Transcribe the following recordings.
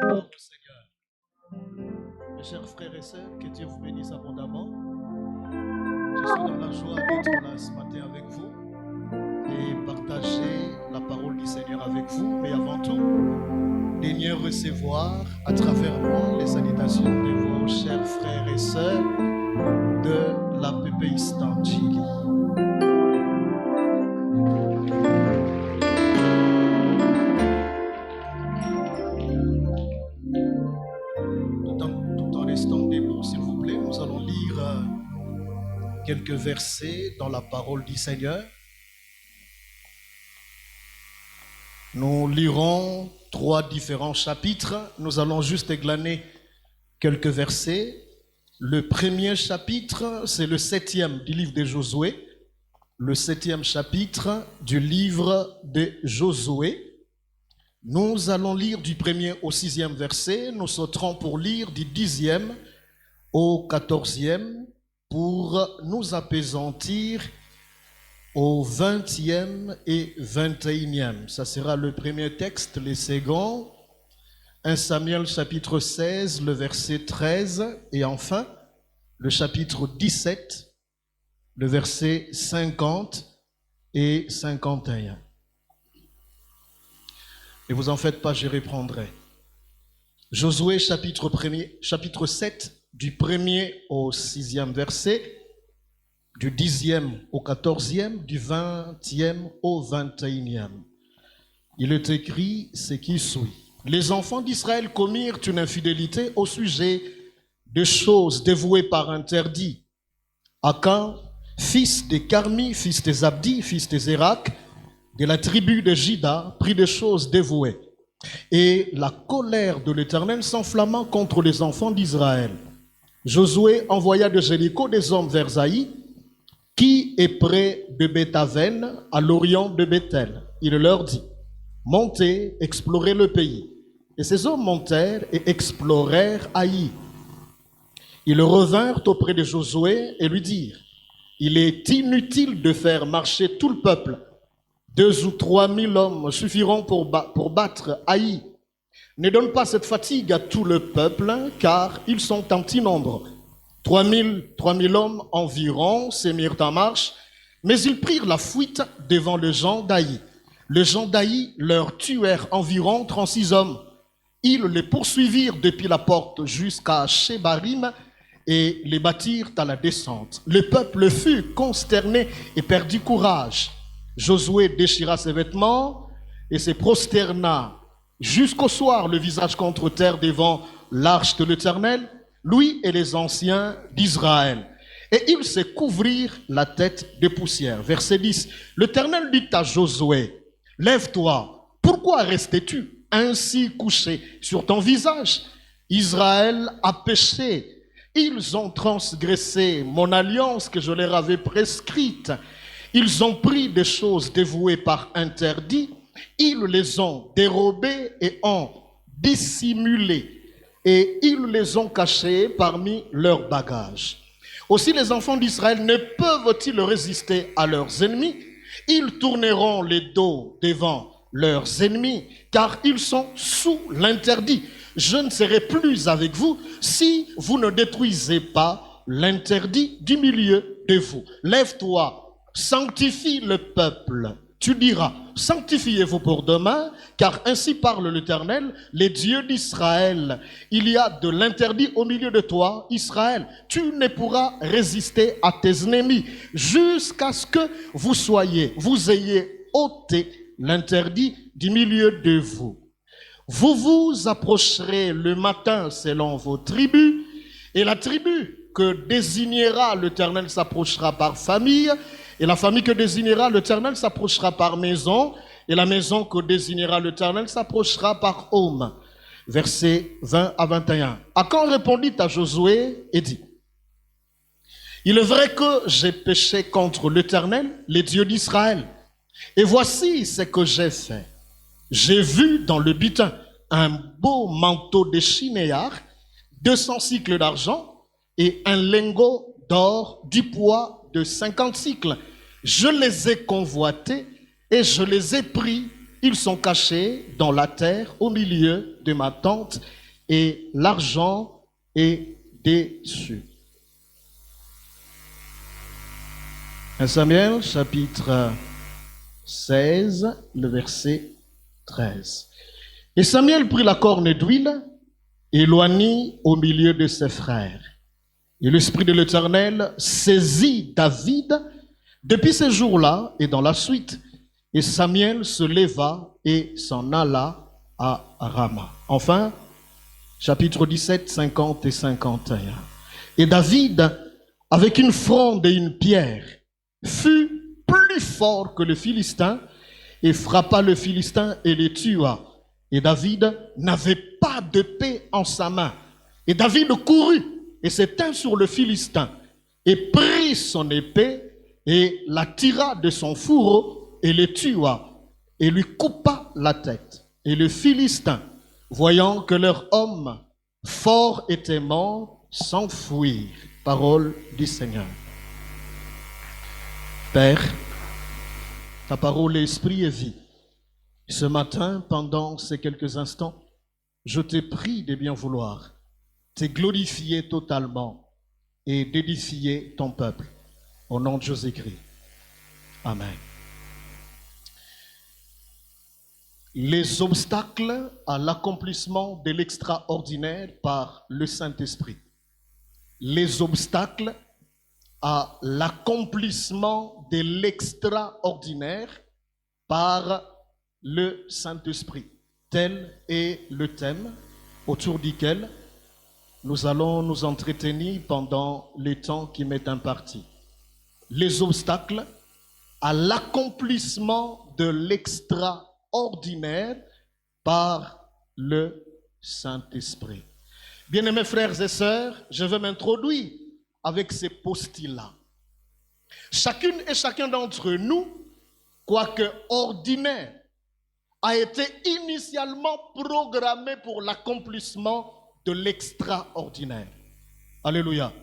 Louons le Seigneur. Mes chers frères et sœurs, que Dieu vous bénisse abondamment. Je suis dans la joie d'être là ce matin avec vous et partager la parole du Seigneur avec vous. Mais avant tout, daignez recevoir à travers moi les salutations de vos chers frères et sœurs de la PPI Chili. Tout en restant debout, s'il vous plaît, nous allons lire quelques versets dans la parole du Seigneur. Nous lirons 3 différents chapitres. Nous allons juste glaner quelques versets. Le premier chapitre, c'est le 7e du livre de Josué. Le 7e chapitre du livre de Josué. Nous allons lire du 1er au 6e verset. Nous sauterons pour lire du 10e au 14e pour nous apaisantir au 20e et 21e. Ça sera le premier texte. Le second, 1 Samuel chapitre 16, le verset 13. Et enfin, le chapitre 17, le verset 50 et 51. Et vous en faites pas, je reprendrai. Josué chapitre 7, du 1er au 6e verset, du 10e au 14e, du 20e au 21e. Il est écrit ce qui suit. Les enfants d'Israël commirent une infidélité au sujet de choses dévouées par interdit. Akan, fils de Carmi, fils de Zabdi, fils de Zérak, de la tribu de Juda, prit des choses dévouées. Et la colère de l'Éternel s'enflamma contre les enfants d'Israël. Josué envoya de Jéricho des hommes vers Zaï, qui est près de Bethaven, à l'orient de Bethel. Il leur dit, montez, explorez le pays. Et ces hommes montèrent et explorèrent Haï. Ils revinrent auprès de Josué et lui dirent, il est inutile de faire marcher tout le peuple. 2 ou 3 000 hommes suffiront pour battre Haï. Ne donne pas cette fatigue à tout le peuple, car ils sont en petit nombre. 3 000 hommes environ se mirent en marche, mais ils prirent la fuite devant les gens d'Haï. Les gens d'Haï leur tuèrent environ 36 hommes. Ils les poursuivirent depuis la porte jusqu'à Shebarim et les battirent à la descente. Le peuple fut consterné et perdit courage. Josué déchira ses vêtements et se prosterna jusqu'au soir le visage contre terre devant l'arche de l'Éternel, lui et les anciens d'Israël. Et ils se couvrirent la tête de poussière. Verset 10. L'Éternel dit à Josué, lève-toi, pourquoi restais-tu ainsi couché sur ton visage? Israël a péché. Ils ont transgressé mon alliance que je leur avais prescrite. Ils ont pris des choses dévouées par interdit. Ils les ont dérobées et ont dissimulées. Et ils les ont cachées parmi leurs bagages. Aussi les enfants d'Israël ne peuvent-ils résister à leurs ennemis? Ils tourneront les dos devant leurs ennemis, car ils sont sous l'interdit. Je ne serai plus avec vous si vous ne détruisez pas l'interdit du milieu de vous. Lève-toi, sanctifie le peuple. Tu diras, sanctifiez-vous pour demain, car ainsi parle l'Éternel, les dieux d'Israël. Il y a de l'interdit au milieu de toi, Israël. Tu ne pourras résister à tes ennemis jusqu'à ce que vous ayez ôté l'interdit du milieu de vous. Vous vous approcherez le matin selon vos tribus, et la tribu que désignera l'Éternel s'approchera par famille, et la famille que désignera l'Éternel s'approchera par maison, et la maison que désignera l'Éternel s'approchera par homme. Versets 20 à 21. Akan répondit à Josué et dit, il est vrai que j'ai péché contre l'Éternel, les dieux d'Israël. Et voici ce que j'ai fait. J'ai vu dans le butin un beau manteau de chinéar, 200 cycles d'argent et un lingot d'or du poids de 50 cycles. Je les ai convoités et je les ai pris Ils sont cachés dans la terre au milieu de ma tente et l'argent est dessus. 1 Samuel chapitre 16, le verset 13. Et Samuel prit la corne d'huile et l'oignit au milieu de ses frères. Et l'Esprit de l'Éternel saisit David depuis ce jour-là et dans la suite. Et Samuel se leva et s'en alla à Rama. Enfin, chapitre 17, 50 et 51. Et David, avec une fronde et une pierre, fut plus fort que le Philistin et frappa le Philistin et le tua. Et David n'avait pas d'épée en sa main. Et David courut et s'étint sur le Philistin et prit son épée et la tira de son fourreau et le tua et lui coupa la tête. Et le Philistin, voyant que leur homme fort était mort, s'enfuit. Parole du Seigneur. Père, ta parole est esprit et vie. Ce matin, pendant ces quelques instants, je t'ai prie de bien vouloir te glorifier totalement et d'édifier ton peuple. Au nom de Jésus-Christ. Amen. Les obstacles à l'accomplissement de l'extraordinaire par le Saint-Esprit. Les obstacles à l'accomplissement de l'extraordinaire par le Saint-Esprit. Tel est le thème autour duquel nous allons nous entretenir pendant le temps qui m'est imparti. Les obstacles à l'accomplissement de l'extraordinaire par le Saint-Esprit. Bien-aimés frères et sœurs, je vais m'introduire avec ces postulats. Chacune et chacun d'entre nous, quoique ordinaire, a été initialement programmé pour l'accomplissement de l'extraordinaire. Alléluia.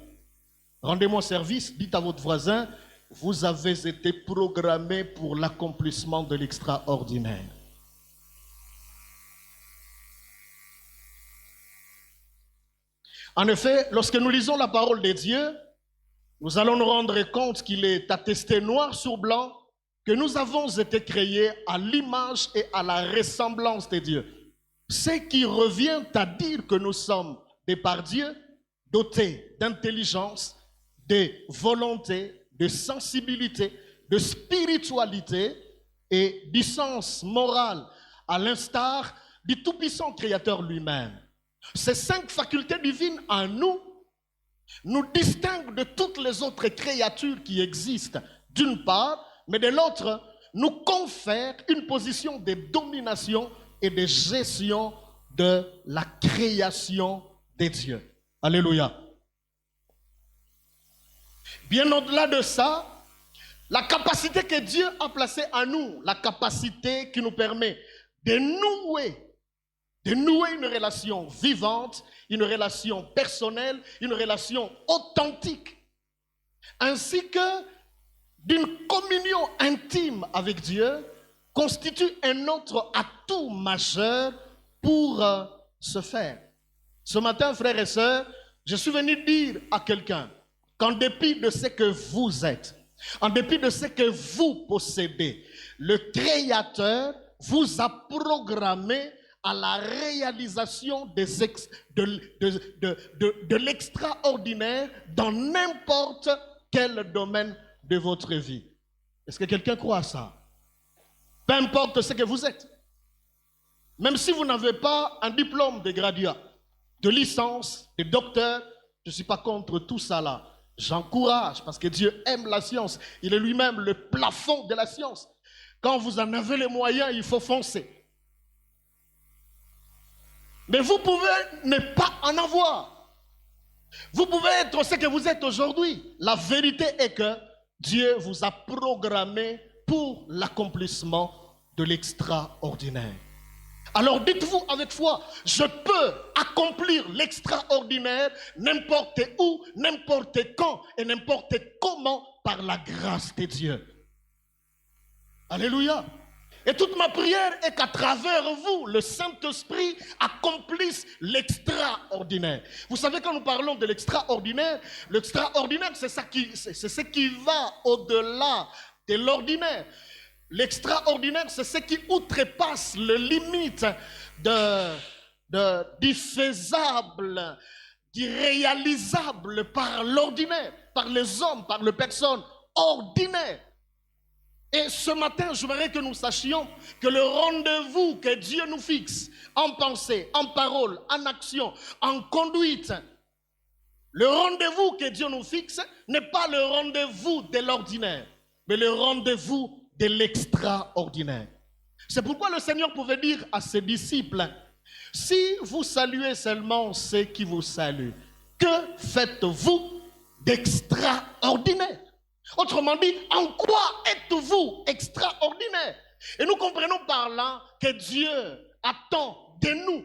Rendez-moi service, dites à votre voisin, vous avez été programmé pour l'accomplissement de l'extraordinaire. En effet, lorsque nous lisons la parole de Dieu, nous allons nous rendre compte qu'il est attesté noir sur blanc que nous avons été créés à l'image et à la ressemblance de Dieu. Ce qui revient à dire que nous sommes, de par Dieu, dotés d'intelligence, de volonté, de sensibilité, de spiritualité et du sens moral, à l'instar du tout-puissant Créateur lui-même. Ces 5 facultés divines en nous nous distinguent de toutes les autres créatures qui existent, d'une part, mais de l'autre, nous confèrent une position de domination et de gestion de la création de Dieu. Alléluia. Bien au-delà de ça, la capacité que Dieu a placée en nous, la capacité qui nous permet de nouer une relation vivante, une relation personnelle, une relation authentique, ainsi que d'une communion intime avec Dieu, constitue un autre atout majeur pour ce faire. Ce matin, frères et sœurs, je suis venu dire à quelqu'un qu'en dépit de ce que vous êtes, en dépit de ce que vous possédez, le Créateur vous a programmé à la réalisation de l'extraordinaire dans n'importe quel domaine de votre vie. Est-ce que quelqu'un croit à ça? Peu importe ce que vous êtes. Même si vous n'avez pas un diplôme de graduat, de licence, de docteur, je ne suis pas contre tout ça là. J'encourage parce que Dieu aime la science. Il est lui-même le plafond de la science. Quand vous en avez les moyens, il faut foncer. Mais vous pouvez ne pas en avoir. Vous pouvez être ce que vous êtes aujourd'hui. La vérité est que Dieu vous a programmé pour l'accomplissement de l'extraordinaire. Alors dites-vous avec foi, je peux accomplir l'extraordinaire n'importe où, n'importe quand et n'importe comment par la grâce de Dieu. Alléluia. Et toute ma prière est qu'à travers vous, le Saint-Esprit accomplisse l'extraordinaire. Vous savez, quand nous parlons de l'extraordinaire, c'est ce qui va au-delà de l'ordinaire. L'extraordinaire, c'est ce qui outrepasse les limites du faisable, du réalisable par l'ordinaire, par les hommes, par les personnes ordinaires. Et ce matin, je voudrais que nous sachions que le rendez-vous que Dieu nous fixe en pensée, en parole, en action, en conduite, le rendez-vous que Dieu nous fixe n'est pas le rendez-vous de l'ordinaire, mais le rendez-vous de l'extraordinaire. C'est pourquoi le Seigneur pouvait dire à ses disciples, si vous saluez seulement ceux qui vous saluent, que faites-vous d'extraordinaire? Autrement dit, en quoi êtes-vous extraordinaire? Et nous comprenons par là que Dieu attend de nous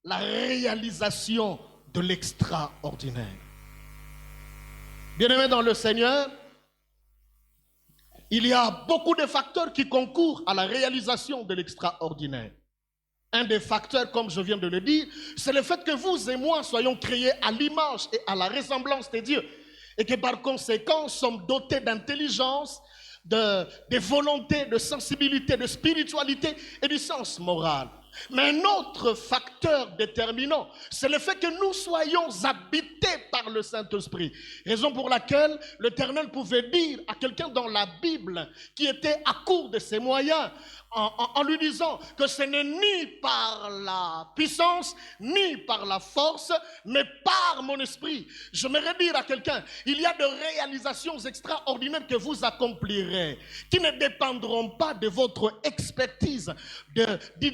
la réalisation de l'extraordinaire. Bien-aimés dans le Seigneur, il y a beaucoup de facteurs qui concourent à la réalisation de l'extraordinaire. Un des facteurs, comme je viens de le dire, c'est le fait que vous et moi soyons créés à l'image et à la ressemblance de Dieu. Et que par conséquent, nous sommes dotés d'intelligence, de volonté, de sensibilité, de spiritualité et du sens moral. Mais un autre facteur déterminant, c'est le fait que nous soyons habités par le Saint-Esprit. Raison pour laquelle l'Éternel pouvait dire à quelqu'un dans la Bible qui était à court de ses moyens, en lui disant que ce n'est ni par la puissance, ni par la force, mais par mon esprit. J'aimerais dire à quelqu'un, il y a de réalisations extraordinaires que vous accomplirez, qui ne dépendront pas de votre expertise, du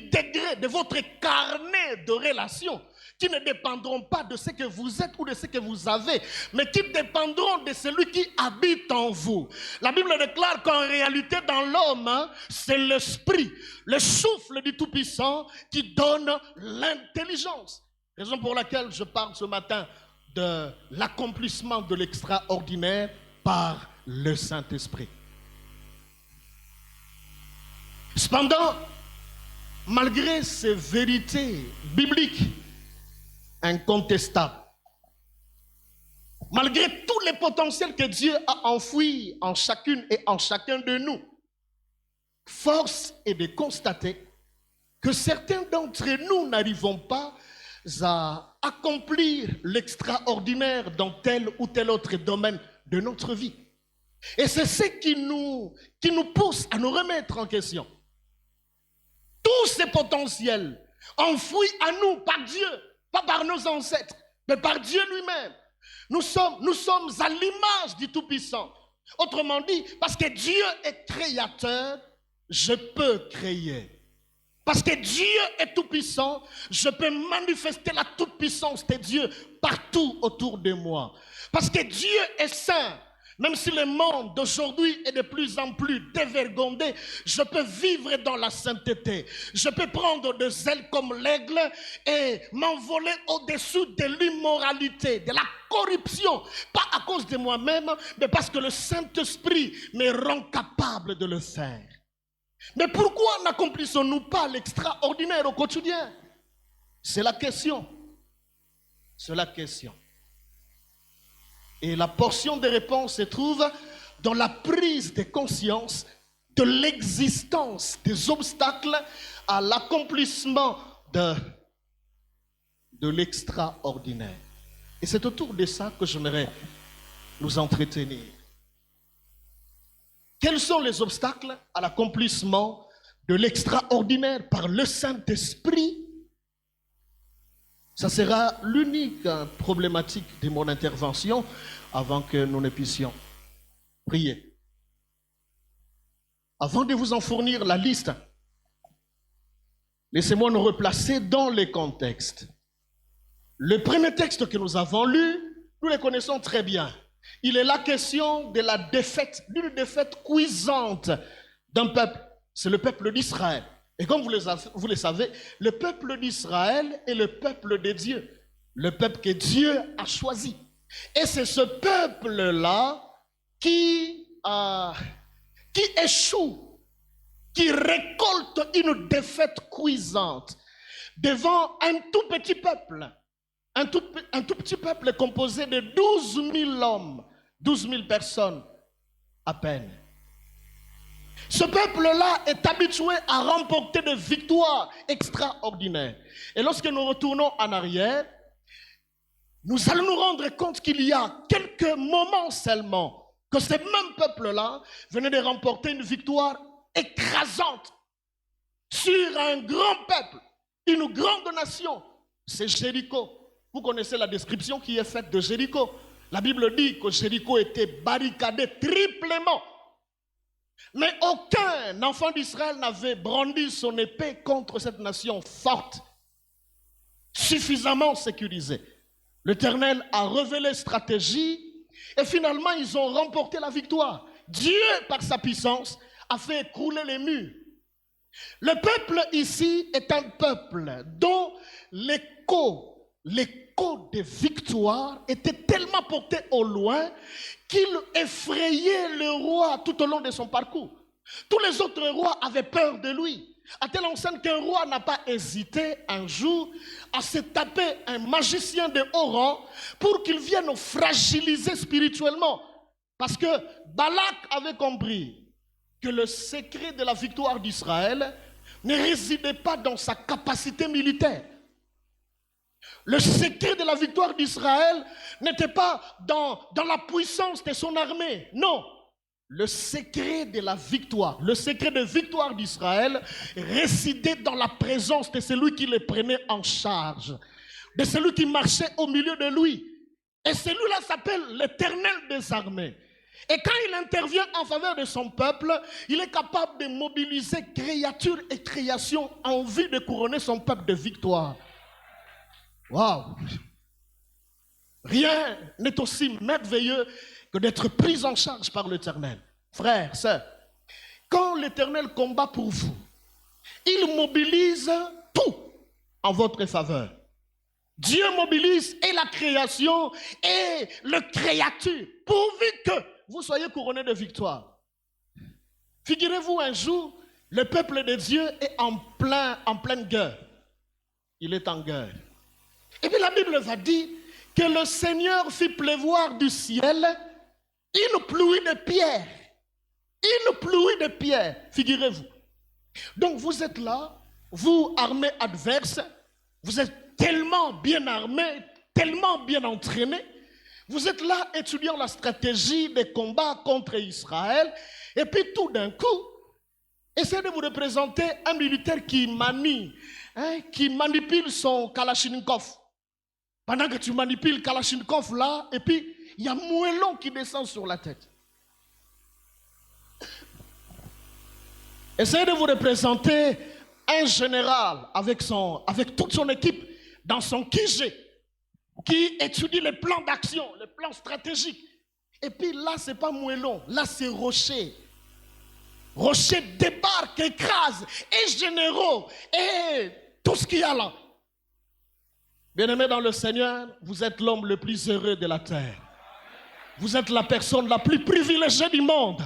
degré, de votre carnet de relations, qui ne dépendront pas de ce que vous êtes ou de ce que vous avez, mais qui dépendront de celui qui habite en vous. La Bible déclare qu'en réalité dans l'homme, c'est l'esprit, le souffle du Tout-Puissant qui donne l'intelligence. Raison pour laquelle je parle ce matin de l'accomplissement de l'extraordinaire par le Saint-Esprit. Cependant, malgré ces vérités bibliques incontestables, malgré tous les potentiels que Dieu a enfouis en chacune et en chacun de nous, force est de constater que certains d'entre nous n'arrivons pas à accomplir l'extraordinaire dans tel ou tel autre domaine de notre vie. Et c'est ce qui nous pousse à nous remettre en question. Tous ces potentiels enfouis à nous par Dieu, pas par nos ancêtres, mais par Dieu lui-même. Nous sommes à l'image du Tout-Puissant. Autrement dit, parce que Dieu est créateur, je peux créer. Parce que Dieu est tout-puissant, je peux manifester la toute-puissance de Dieu partout autour de moi. Parce que Dieu est saint. Même si le monde d'aujourd'hui est de plus en plus dévergondé, je peux vivre dans la sainteté. Je peux prendre des ailes comme l'aigle et m'envoler au-dessus de l'immoralité, de la corruption. Pas à cause de moi-même, mais parce que le Saint-Esprit me rend capable de le faire. Mais pourquoi n'accomplissons-nous pas l'extraordinaire au quotidien? C'est la question. C'est la question. Et la portion de réponse se trouve dans la prise de conscience de l'existence des obstacles à l'accomplissement de l'extraordinaire. Et c'est autour de ça que j'aimerais nous entretenir. Quels sont les obstacles à l'accomplissement de l'extraordinaire par le Saint-Esprit? Ça sera l'unique problématique de mon intervention avant que nous ne puissions prier. Avant de vous en fournir la liste, laissez-moi nous replacer dans les contextes. Le premier texte que nous avons lu, nous le connaissons très bien. Il est la question de la défaite, d'une défaite cuisante d'un peuple. C'est le peuple d'Israël. Et comme vous le savez, le peuple d'Israël est le peuple de Dieu. Le peuple que Dieu a choisi. Et c'est ce peuple-là qui échoue qui récolte une défaite cuisante devant un tout petit peuple. Un tout petit peuple composé de 12 000 hommes, 12 000 personnes à peine. Ce peuple-là est habitué à remporter des victoires extraordinaires. Et lorsque nous retournons en arrière, nous allons nous rendre compte qu'il y a quelques moments seulement que ce même peuple-là venait de remporter une victoire écrasante sur un grand peuple, une grande nation. C'est Jéricho. Vous connaissez la description qui est faite de Jéricho. La Bible dit que Jéricho était barricadé triplement. Mais aucun enfant d'Israël n'avait brandi son épée contre cette nation forte, suffisamment sécurisée. L'Éternel a révélé stratégie et finalement ils ont remporté la victoire. Dieu, par sa puissance, a fait écrouler les murs. Le peuple ici est un peuple dont l'écho des victoires était tellement porté au loin qu'il effrayait le roi tout au long de son parcours. Tous les autres rois avaient peur de lui. À telle enseigne qu'un roi n'a pas hésité un jour à se taper un magicien de haut rang pour qu'il vienne fragiliser spirituellement. Parce que Balak avait compris que le secret de la victoire d'Israël ne résidait pas dans sa capacité militaire. Le secret de la victoire d'Israël n'était pas dans la puissance de son armée. Non. Le secret de la victoire, le secret de victoire d'Israël résidait dans la présence de celui qui le prenait en charge, de celui qui marchait au milieu de lui. Et celui-là s'appelle l'Éternel des armées. Et quand il intervient en faveur de son peuple, il est capable de mobiliser créatures et créations en vue de couronner son peuple de victoire. Waouh! Rien n'est aussi merveilleux que d'être pris en charge par l'Éternel. Frères, sœurs, quand l'Éternel combat pour vous, il mobilise tout en votre faveur. Dieu mobilise et la création et le créature, pourvu que vous soyez couronnés de victoire. Figurez-vous un jour, le peuple de Dieu est en pleine guerre. Il est en guerre. Et puis la Bible va dire que le Seigneur fit pleuvoir du ciel une pluie de pierres. Une pluie de pierres, figurez-vous. Donc vous êtes là, vous armés adverses, vous êtes tellement bien armés, tellement bien entraînés. Vous êtes là étudiant la stratégie des combats contre Israël. Et puis tout d'un coup, essayez de vous représenter un militaire qui manie, qui manipule son Kalachnikov. Pendant que tu manipules Kalachnikov là, et puis il y a moellon qui descend sur la tête. Essayez de vous représenter un général avec toute son équipe dans son QG qui étudie les plans d'action, les plans stratégiques. Et puis là, ce n'est pas moellon, là c'est rocher. Rocher débarque, écrase, et généraux, et tout ce qu'il y a là. Bien-aimés dans le Seigneur, vous êtes l'homme le plus heureux de la terre. Vous êtes la personne la plus privilégiée du monde.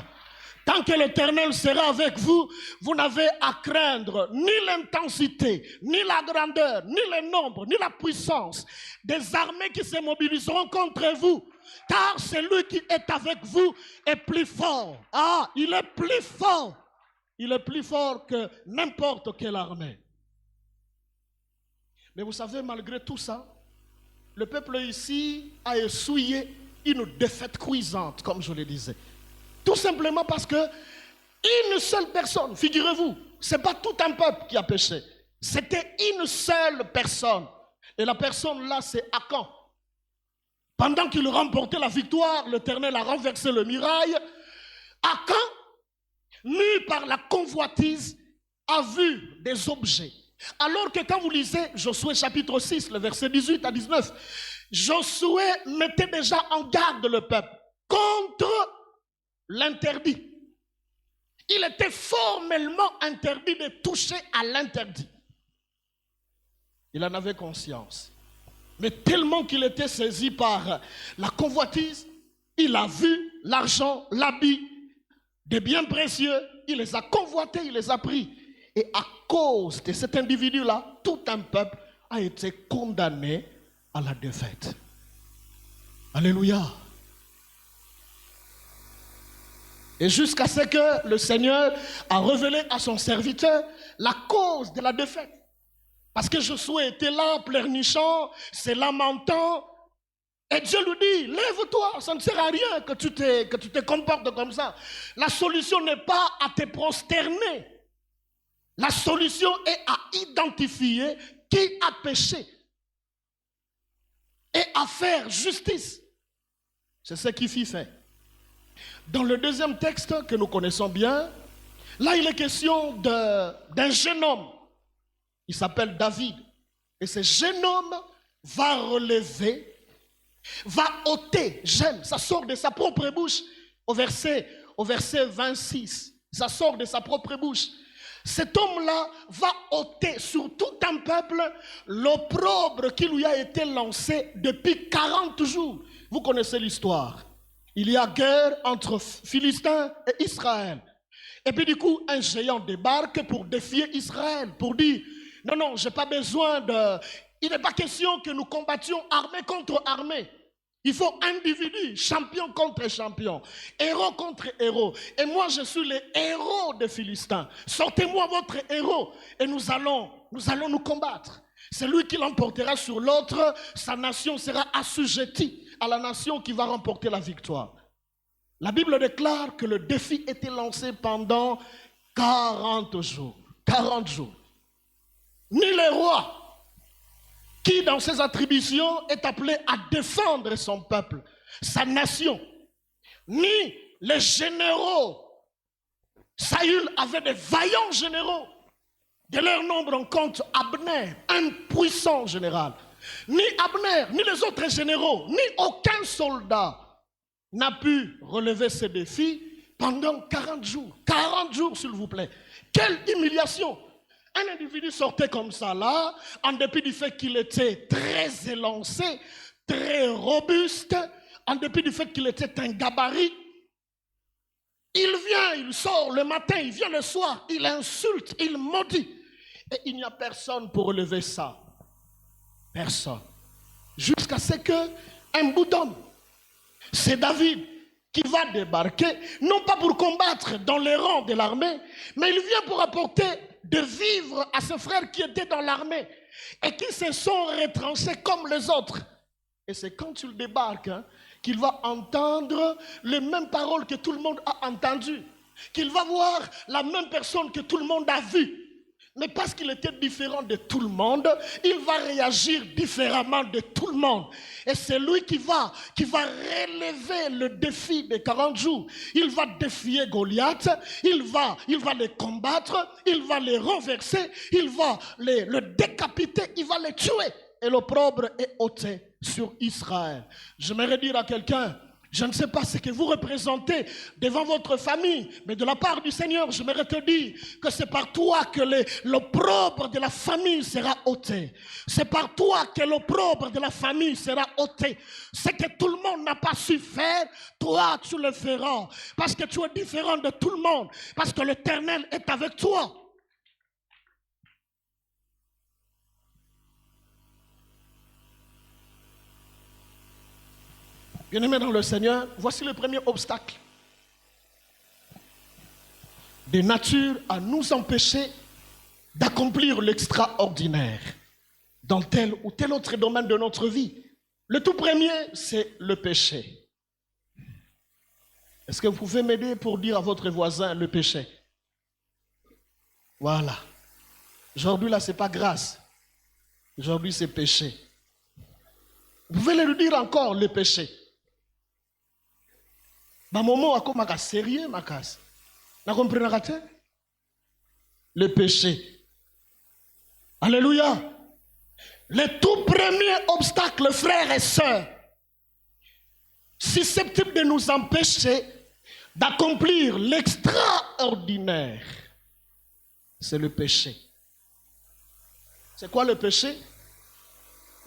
Tant que l'Éternel sera avec vous, vous n'avez à craindre ni l'intensité, ni la grandeur, ni le nombre, ni la puissance des armées qui se mobiliseront contre vous. Car celui qui est avec vous est plus fort. Ah, il est plus fort. Il est plus fort que n'importe quelle armée. Mais vous savez, malgré tout ça, le peuple ici a essuyé une défaite cuisante, comme je le disais. Tout simplement parce que une seule personne, figurez-vous, ce n'est pas tout un peuple qui a péché. C'était une seule personne. Et la personne là, c'est Akan. Pendant qu'il remportait la victoire, l'Éternel a renversé le mirail. Akan, mu par la convoitise, a vu des objets. Alors que quand vous lisez Josué chapitre 6, le verset 18 à 19, Josué mettait déjà en garde le peuple contre l'interdit. Il était formellement interdit de toucher à l'interdit. Il en avait conscience. Mais tellement qu'il était saisi par la convoitise, il a vu l'argent, l'habit, des biens précieux, il les a convoités, il les a pris. Et à cause de cet individu-là, tout un peuple a été condamné à la défaite. Alléluia. Et jusqu'à ce que le Seigneur a révélé à son serviteur la cause de la défaite. Parce que Josué était là, pleurnichant, se lamentant. Et Dieu lui dit, lève-toi, ça ne sert à rien que tu te comportes comme ça. La solution n'est pas à te prosterner. La solution est à identifier qui a péché et à faire justice. C'est ce qui fit fait. Dans le deuxième texte que nous connaissons bien, là il est question d'un jeune homme. Il s'appelle David. Et ce jeune homme va relever, va ôter, j'aime, ça sort de sa propre bouche au verset 26. Ça sort de sa propre bouche. Cet homme-là va ôter sur tout un peuple l'opprobre qui lui a été lancé depuis 40 jours. Vous connaissez l'histoire. Il y a guerre entre Philistins et Israël. Et puis du coup, un géant débarque pour défier Israël, pour dire, non, je n'ai pas besoin de... Il n'est pas question que nous combattions armée contre armée. Il faut individu, champion contre champion, héros contre héros. Et moi, je suis le héros des Philistins. Sortez-moi votre héros et nous allons nous combattre. C'est lui qui l'emportera sur l'autre. Sa nation sera assujettie à la nation qui va remporter la victoire. La Bible déclare que le défi était lancé pendant 40 jours. 40 jours. Ni le roi, qui dans ses attributions est appelé à défendre son peuple, sa nation, ni les généraux. Saül avait des vaillants généraux. De leur nombre, on compte Abner, un puissant général. Ni Abner, ni les autres généraux, ni aucun soldat n'a pu relever ce défi pendant 40 jours. 40 jours, s'il vous plaît. Quelle humiliation! Un individu sortait comme ça là, en dépit du fait qu'il était très élancé, très robuste, en dépit du fait qu'il était un gabarit. Il vient, il sort le matin, il vient le soir, il insulte, il maudit. Et il n'y a personne pour relever ça. Personne. Jusqu'à ce qu'un bout d'homme, c'est David, qui va débarquer, non pas pour combattre dans les rangs de l'armée, mais il vient pour apporter de vivre à ses frères qui étaient dans l'armée et qui se sont retranchés comme les autres. Et c'est quand il débarque qu'il va entendre les mêmes paroles que tout le monde a entendues, qu'il va voir la même personne que tout le monde a vue. Mais parce qu'il était différent de tout le monde, il va réagir différemment de tout le monde. Et c'est lui qui va relever le défi des 40 jours. Il va défier Goliath, il va les combattre, il va les renverser, il va le décapiter, il va les tuer. Et l'opprobre est ôté sur Israël. J'aimerais dire à quelqu'un, je ne sais pas ce que vous représentez devant votre famille, mais de la part du Seigneur, j'aimerais te dire que c'est par toi que l'opprobre de la famille sera ôté. C'est par toi que l'opprobre de la famille sera ôté. Ce que tout le monde n'a pas su faire, toi tu le feras. Parce que tu es différent de tout le monde. Parce que l'Éternel est avec toi. Bien-aimés dans le Seigneur, voici le premier obstacle de nature à nous empêcher d'accomplir l'extraordinaire dans tel ou tel autre domaine de notre vie. Le tout premier, c'est le péché. Est-ce que vous pouvez m'aider pour dire à votre voisin le péché? Voilà. Aujourd'hui, là, ce n'est pas grâce. Aujourd'hui, c'est péché. Vous pouvez le dire encore, le péché. C'est sérieux, ma casse. Le péché. Alléluia. Le tout premier obstacle, frères et sœurs, susceptible de nous empêcher d'accomplir l'extraordinaire, c'est le péché. C'est quoi le péché?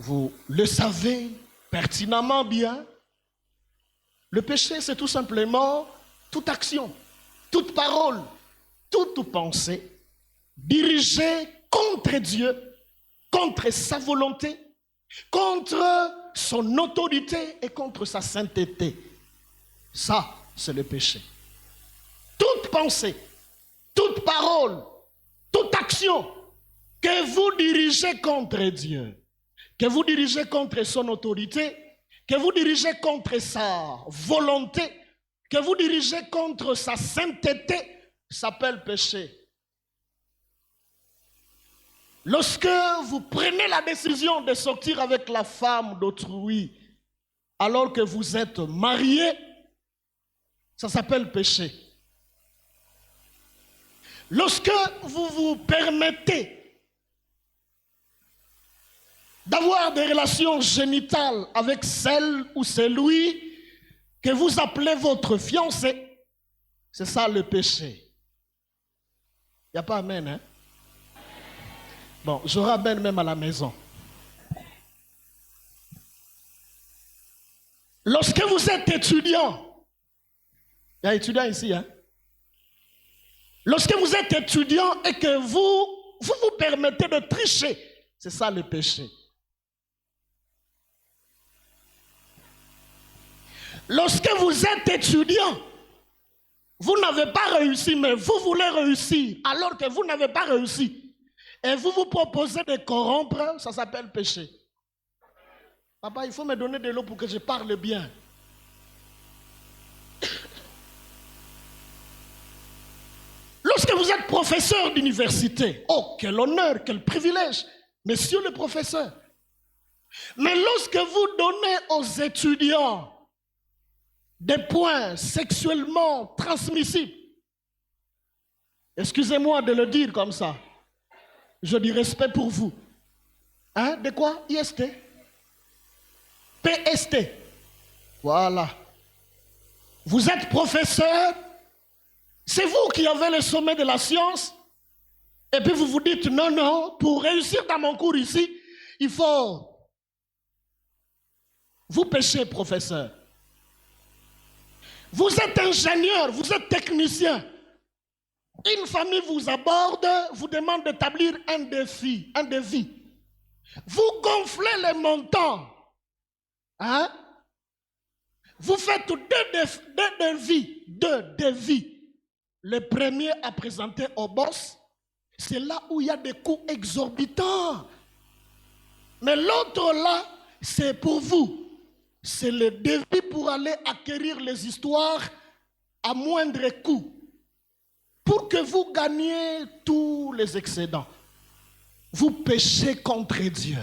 Vous le savez pertinemment bien. Le péché, c'est tout simplement toute action, toute parole, toute pensée dirigée contre Dieu, contre sa volonté, contre son autorité et contre sa sainteté. Ça, c'est le péché. Toute pensée, toute parole, toute action que vous dirigez contre Dieu, que vous dirigez contre son autorité, que vous dirigez contre sa volonté, que vous dirigez contre sa sainteté, s'appelle péché. Lorsque vous prenez la décision de sortir avec la femme d'autrui, alors que vous êtes marié, ça s'appelle péché. Lorsque vous vous permettez d'avoir des relations génitales avec celle ou celui que vous appelez votre fiancé, c'est ça le péché. Il n'y a pas amen, hein? Bon, je ramène même à la maison. Lorsque vous êtes étudiant, il y a étudiant ici, hein? Lorsque vous êtes étudiant et que vous permettez de tricher, c'est ça le péché. Lorsque vous êtes étudiant, vous n'avez pas réussi, mais vous voulez réussir, alors que vous n'avez pas réussi. Et vous vous proposez de corrompre, ça s'appelle péché. Papa, il faut me donner de l'eau pour que je parle bien. Lorsque vous êtes professeur d'université, oh, quel honneur, quel privilège, messieurs les professeurs. Mais lorsque vous donnez aux étudiants des points sexuellement transmissibles, excusez-moi de le dire comme ça, je dis respect pour vous. Hein? De quoi? IST? PST. Voilà. Vous êtes professeur, c'est vous qui avez le sommet de la science, et puis vous vous dites, non, non, pour réussir dans mon cours ici, il faut... Vous péchez, professeur. Vous êtes ingénieur, vous êtes technicien. Une famille vous aborde, vous demande d'établir un devis. Vous gonflez les montants. Hein? Vous faites deux devis. Le premier à présenter au boss, c'est là où il y a des coûts exorbitants. Mais l'autre là, c'est pour vous. C'est le devis pour aller acquérir les histoires à moindre coût. Pour que vous gagniez tous les excédents. Vous péchez contre Dieu.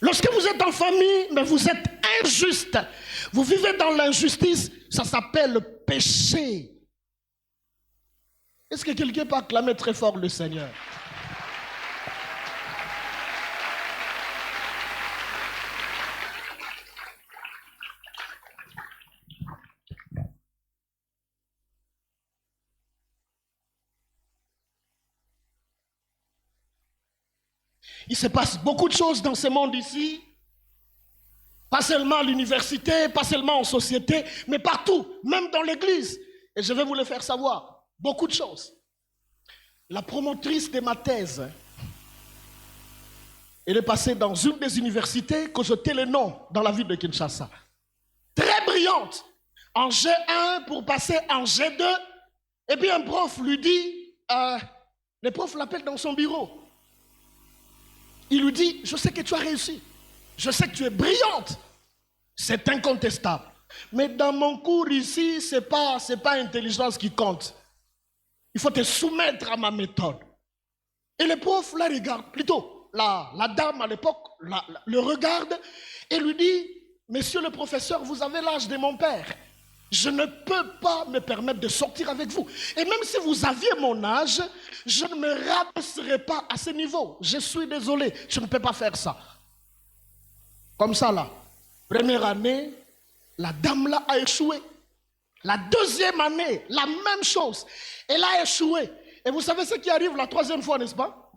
Lorsque vous êtes en famille, mais vous êtes injuste, vous vivez dans l'injustice, ça s'appelle péché. Est-ce que quelqu'un peut acclamer très fort le Seigneur? Il se passe beaucoup de choses dans ce monde ici. Pas seulement à l'université, pas seulement en société, mais partout, même dans l'église. Et je vais vous le faire savoir. Beaucoup de choses. La promotrice de ma thèse, elle est passée dans une des universités que je tais le nom dans la ville de Kinshasa. Très brillante. En G1 pour passer en G2. Et puis un prof lui dit, le prof l'appelle dans son bureau. Il lui dit, je sais que tu as réussi. Je sais que tu es brillante. C'est incontestable. Mais dans mon cours ici, ce n'est pas intelligence qui compte. Il faut te soumettre à ma méthode. Et le prof la regarde, plutôt, la dame à l'époque le regarde et lui dit, monsieur le professeur, vous avez l'âge de mon père. Je ne peux pas me permettre de sortir avec vous. Et même si vous aviez mon âge, je ne me rabaisserai pas à ce niveau. Je suis désolé, je ne peux pas faire ça. Comme ça là, première année, la dame là a échoué. La deuxième année, la même chose. Elle a échoué. Et vous savez ce qui arrive la troisième fois, n'est-ce pas?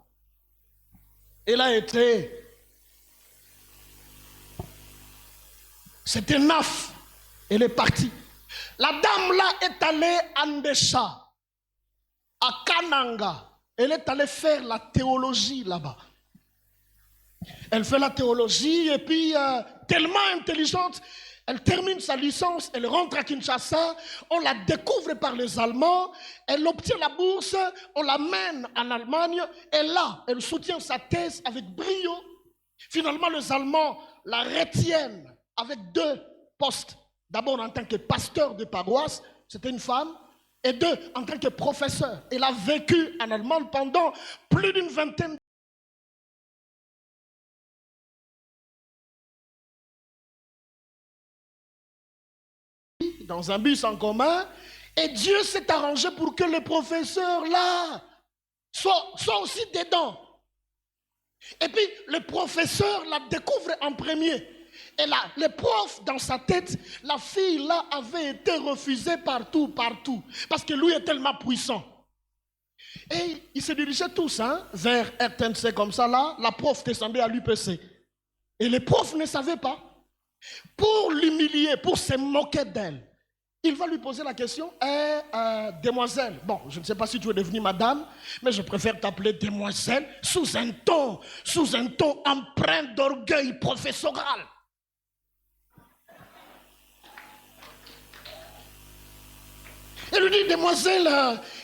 Elle a été... C'était naf. Elle est partie. La dame là est allée à Ndesha, à Kananga. Elle est allée faire la théologie là-bas. Elle fait la théologie et puis tellement intelligente, elle termine sa licence, elle rentre à Kinshasa, on la découvre par les Allemands, elle obtient la bourse, on l'amène en Allemagne et là, elle soutient sa thèse avec brio. Finalement, les Allemands la retiennent avec 2 postes. D'abord en tant que pasteur de paroisse, c'était une femme, et 2 en tant que professeur. Elle a vécu en Allemagne pendant plus d'une vingtaine dans un bus en commun, et Dieu s'est arrangé pour que les professeurs là soient aussi dedans. Et puis le professeur la découvre en premier. Et là, le prof dans sa tête, la fille là avait été refusée partout, parce que lui est tellement puissant. Et ils se dirigeaient tous vers RTNC comme ça là, la prof descendait à l'UPC. Et les profs ne savaient pas. Pour l'humilier, pour se moquer d'elle, il va lui poser la question, demoiselle, bon, je ne sais pas si tu es devenue madame, mais je préfère t'appeler demoiselle, sous un ton empreint d'orgueil professoral. Elle lui dit, demoiselle,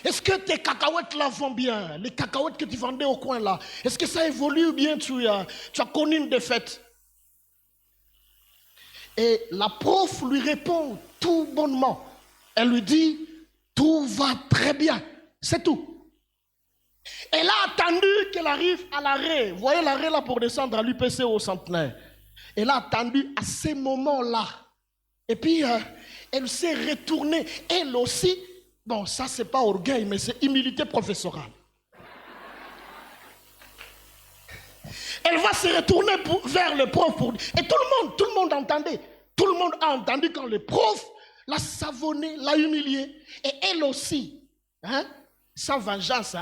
est-ce que tes cacahuètes là vont bien? Les cacahuètes que tu vendais au coin là, est-ce que ça évolue ou bien tu as connu une défaite? Et la prof lui répond tout bonnement. Elle lui dit, tout va très bien. C'est tout. Elle a attendu qu'elle arrive à l'arrêt. Vous voyez l'arrêt là pour descendre à l'UPC au Centenaire. Elle a attendu à ces moments-là. Et puis, elle s'est retournée. Elle aussi, bon, ça c'est pas orgueil, mais c'est humilité professorale. Elle va se retourner vers le prof. Et tout le monde entendait. Tout le monde a entendu quand le prof l'a savonné, l'a humilié. Et elle aussi, sans vengeance,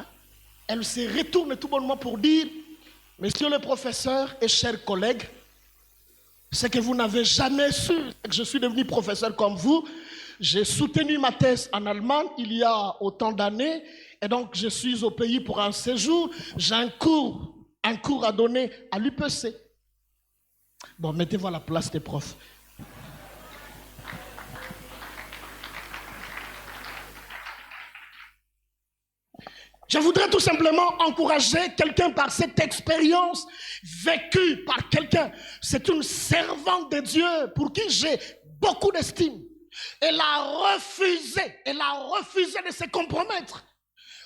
elle se retourne tout bonnement pour dire, monsieur le professeur et chers collègues, ce que vous n'avez jamais su, c'est que je suis devenu professeur comme vous. J'ai soutenu ma thèse en Allemagne il y a autant d'années. Et donc, je suis au pays pour un séjour. J'ai un cours à donner à l'UPC. Bon, mettez-vous à la place des profs. Je voudrais tout simplement encourager quelqu'un par cette expérience vécue par quelqu'un. C'est une servante de Dieu pour qui j'ai beaucoup d'estime. Elle a refusé de se compromettre.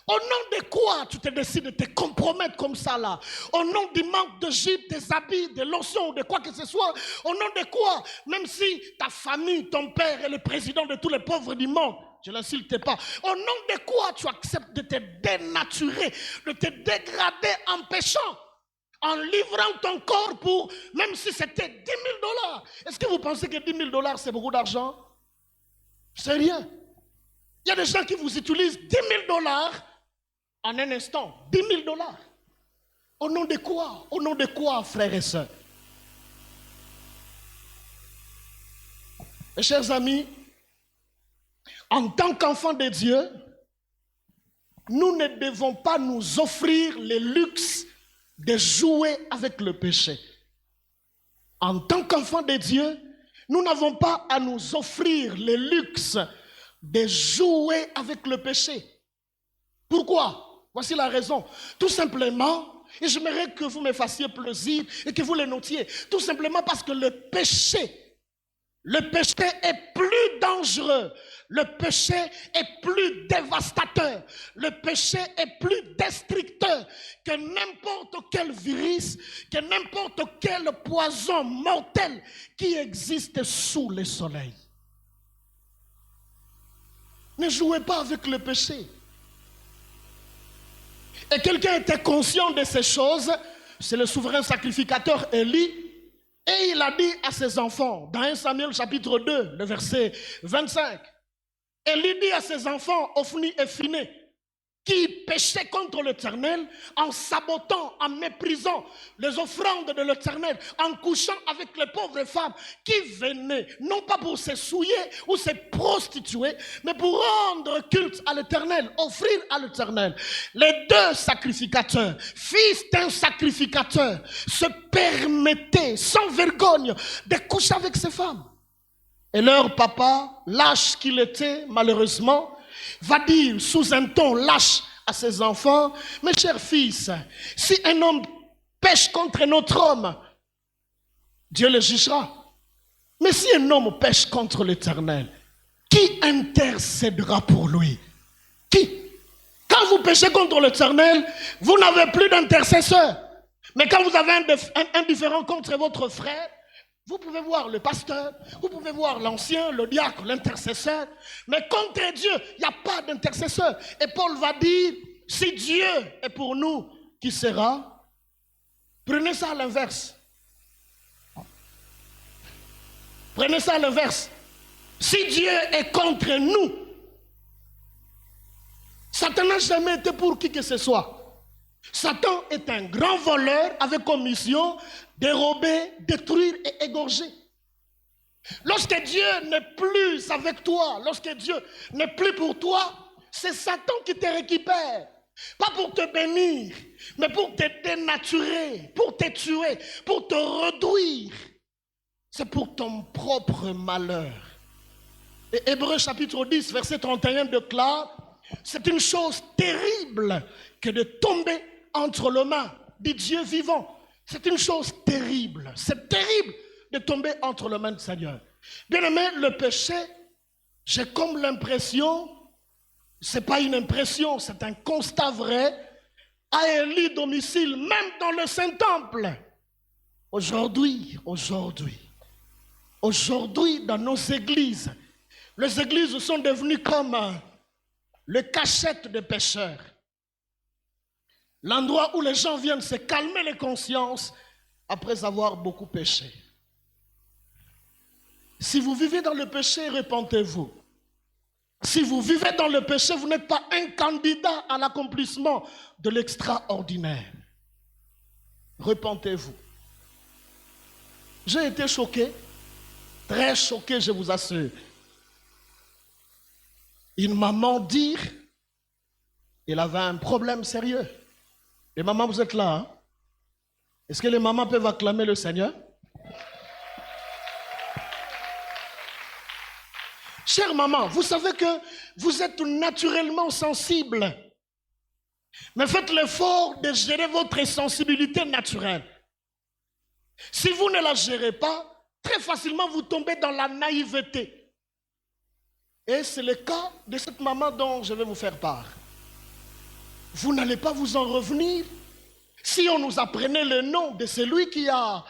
Au nom de quoi tu te décides de te compromettre comme ça là? Au nom du manque de gîte, des habits, de lotions ou de quoi que ce soit? Au nom de quoi? Même si ta famille, ton père est le président de tous les pauvres du monde, je ne l'insulte pas. Au nom de quoi tu acceptes de te dénaturer, de te dégrader en péchant, en livrant ton corps pour, même si c'était 10 000 $. Est-ce que vous pensez que 10 000 $ c'est beaucoup d'argent? C'est rien. Il y a des gens qui vous utilisent 10 000 $ en un instant. 10 000 $. Au nom de quoi? Au nom de quoi, frères et sœurs? Mes chers amis, en tant qu'enfants de Dieu, nous ne devons pas nous offrir le luxe de jouer avec le péché. En tant qu'enfants de Dieu, nous n'avons pas à nous offrir le luxe de jouer avec le péché. Pourquoi? Voici la raison. Tout simplement, et j'aimerais que vous me fassiez plaisir et que vous le notiez, tout simplement parce que le péché est plus dangereux, le péché est plus dévastateur, le péché est plus destructeur que n'importe quel virus, que n'importe quel poison mortel qui existe sous le soleil. Ne jouez pas avec le péché. Et quelqu'un était conscient de ces choses, c'est le souverain sacrificateur Élie, et il a dit à ses enfants, dans 1 Samuel chapitre 2, le verset 25, Élie dit à ses enfants, Ophni et Phiné, qui péchait contre l'Éternel en sabotant, en méprisant les offrandes de l'Éternel, en couchant avec les pauvres femmes qui venaient, non pas pour se souiller ou se prostituer, mais pour rendre culte à l'Éternel, offrir à l'Éternel. Les deux sacrificateurs, fils d'un sacrificateur, se permettaient sans vergogne de coucher avec ces femmes. Et leur papa, lâche qu'il était malheureusement, va dire sous un ton lâche à ses enfants: mes chers fils, si un homme pêche contre un autre homme, Dieu le jugera. Mais si un homme pêche contre l'Éternel, qui intercédera pour lui? Qui? Quand vous péchez contre l'Éternel, vous n'avez plus d'intercesseur. Mais quand vous avez un différend contre votre frère, vous pouvez voir le pasteur, vous pouvez voir l'ancien, le diacre, l'intercesseur. Mais contre Dieu, il n'y a pas d'intercesseur. Et Paul va dire, si Dieu est pour nous, qui sera? Prenez ça à l'inverse. Prenez ça à l'inverse. Si Dieu est contre nous, Satan n'a jamais été pour qui que ce soit. Satan est un grand voleur avec comme mission dérober, détruire et égorger. Lorsque Dieu n'est plus avec toi, lorsque Dieu n'est plus pour toi, c'est Satan qui te récupère. Pas pour te bénir, mais pour te dénaturer, pour te tuer, pour te réduire. C'est pour ton propre malheur. Et Hébreux chapitre 10, verset 31 déclare: c'est une chose terrible que de tomber entre les mains du Dieu vivant. C'est une chose terrible. C'est terrible de tomber entre les mains du Seigneur. Bien aimé, le péché, j'ai comme l'impression, ce n'est pas une impression, c'est un constat vrai, a un lit domicile, même dans le Saint-Temple. Aujourd'hui, dans nos églises, les églises sont devenues comme le cachette des pécheurs. L'endroit où les gens viennent se calmer les consciences après avoir beaucoup péché. Si vous vivez dans le péché, repentez-vous. Si vous vivez dans le péché, vous n'êtes pas un candidat à l'accomplissement de l'extraordinaire. Repentez-vous. J'ai été choqué, très choqué, je vous assure. Une maman dire, elle avait un problème sérieux. Les mamans, vous êtes là, hein? Est-ce que les mamans peuvent acclamer le Seigneur? Chère maman, vous savez que vous êtes naturellement sensible. Mais faites l'effort de gérer votre sensibilité naturelle. Si vous ne la gérez pas, très facilement vous tombez dans la naïveté. Et c'est le cas de cette maman dont je vais vous faire part. Vous n'allez pas vous en revenir si on nous apprenait le nom de celui qui a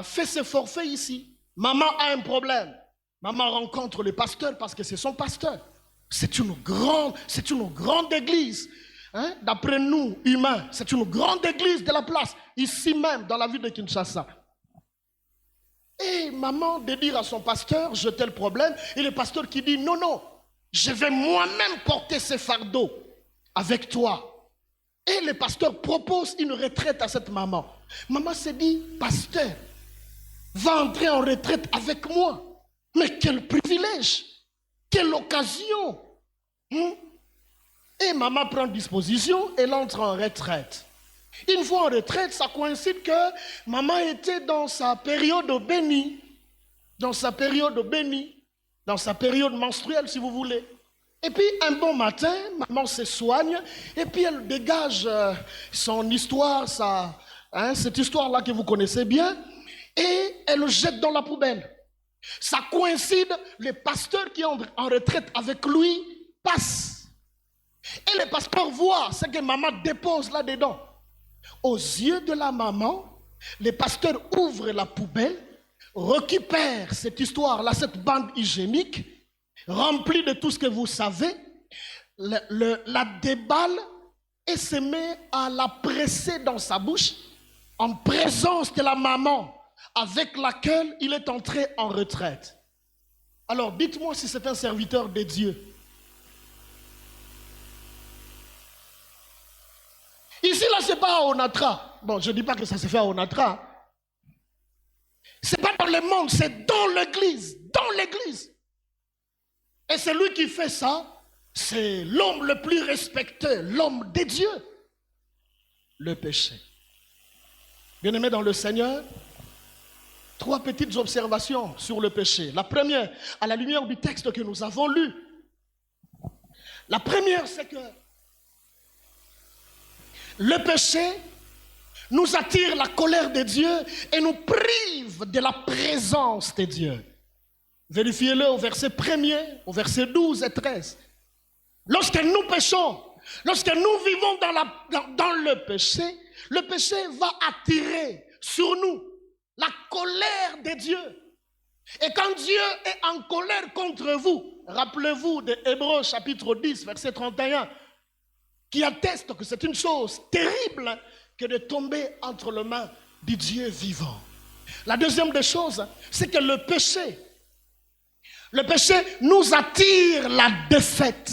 fait ce forfait ici. Maman a un problème. Maman rencontre le pasteur parce que c'est son pasteur. C'est une grande église. Hein? D'après nous, humains, c'est une grande église de la place, ici même, dans la ville de Kinshasa. Et maman de dire à son pasteur, j'ai tel problème, et le pasteur qui dit, non, je vais moi-même porter ce fardeau avec toi. Et le pasteur propose une retraite à cette maman. Maman se dit, pasteur, va entrer en retraite avec moi. Mais quel privilège, quelle occasion. Et maman prend disposition, elle entre en retraite. Une fois en retraite, ça coïncide que maman était dans sa période bénie, dans sa période menstruelle si vous voulez. Et puis un bon matin, maman se soigne et puis elle dégage son histoire, cette histoire-là que vous connaissez bien, et elle le jette dans la poubelle. Ça coïncide, le pasteur qui est en retraite avec lui passe. Et le pasteur voit ce que maman dépose là-dedans. Aux yeux de la maman, le pasteur ouvre la poubelle, récupère cette histoire-là, cette bande hygiénique, remplie de tout ce que vous savez, la déballe et se met à la presser dans sa bouche en présence de la maman avec laquelle il est entré en retraite. Alors dites-moi si c'est un serviteur de Dieu. Ici, là, ce n'est pas à Onatra. Bon, je ne dis pas que ça se fait à Onatra. Ce n'est pas dans le monde, c'est dans l'église. Dans l'église. Et celui qui fait ça, c'est l'homme le plus respecté, l'homme de Dieu. Le péché. Bien-aimés dans le Seigneur, 3 petites observations sur le péché. La première, à la lumière du texte que nous avons lu. La première, c'est que le péché nous attire la colère de Dieu et nous prive de la présence de Dieu. Vérifiez-le au verset 1er, au verset 12 et 13. Lorsque nous péchons, lorsque nous vivons dans le péché va attirer sur nous la colère de Dieu. Et quand Dieu est en colère contre vous, rappelez-vous de Hébreux chapitre 10, verset 31, qui atteste que c'est une chose terrible que de tomber entre les mains du Dieu vivant. La deuxième des choses, c'est que le péché nous attire la défaite.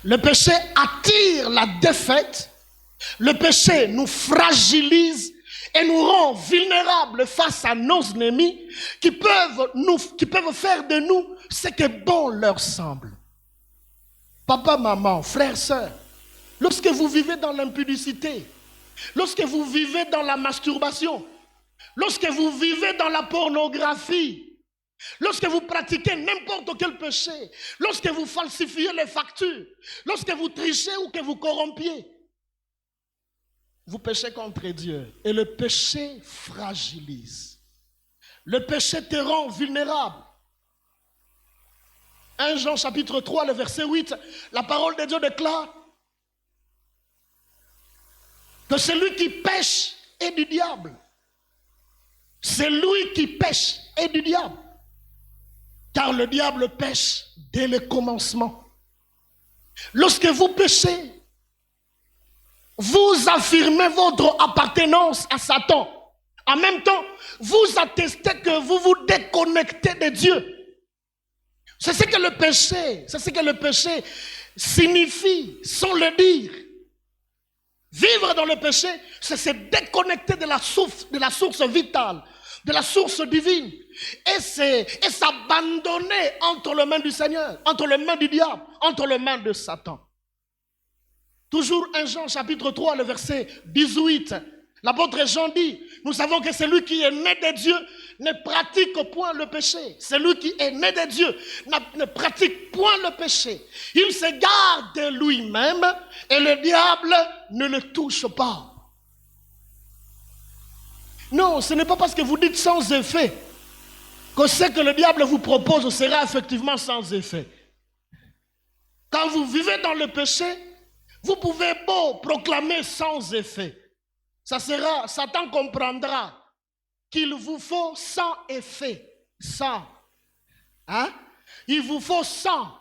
Le péché attire la défaite. Le péché nous fragilise et nous rend vulnérables face à nos ennemis qui peuvent faire de nous ce que bon leur semble. Papa, maman, frères, sœurs, lorsque vous vivez dans l'impudicité, lorsque vous vivez dans la masturbation, lorsque vous vivez dans la pornographie, lorsque vous pratiquez n'importe quel péché, lorsque vous falsifiez les factures, lorsque vous trichez ou que vous corrompiez, vous péchez contre Dieu. Et le péché fragilise. Le péché te rend vulnérable. 1 Jean chapitre 3, le verset 8, la parole de Dieu déclare que celui qui pêche est du diable. Celui qui pêche est du diable. Car le diable pêche dès le commencement. Lorsque vous péchez, vous affirmez votre appartenance à Satan. En même temps, vous attestez que vous vous déconnectez de Dieu. C'est ce que le péché signifie, sans le dire. Vivre dans le péché, c'est se déconnecter de la source vitale, de la source divine. Et s'abandonner entre les mains du Seigneur, entre les mains du diable, entre les mains de Satan. Toujours 1 Jean chapitre 3, le verset 18. L'apôtre Jean dit, nous savons que celui qui est né de Dieu ne pratique point le péché. Celui qui est né de Dieu ne pratique point le péché. Il se garde de lui-même et le diable ne le touche pas. Non, ce n'est pas parce que vous dites sans effet que ce que le diable vous propose sera effectivement sans effet. Quand vous vivez dans le péché, vous pouvez beau proclamer sans effet. Satan comprendra qu'il vous faut sans effet. Sans. Hein? Il vous faut sans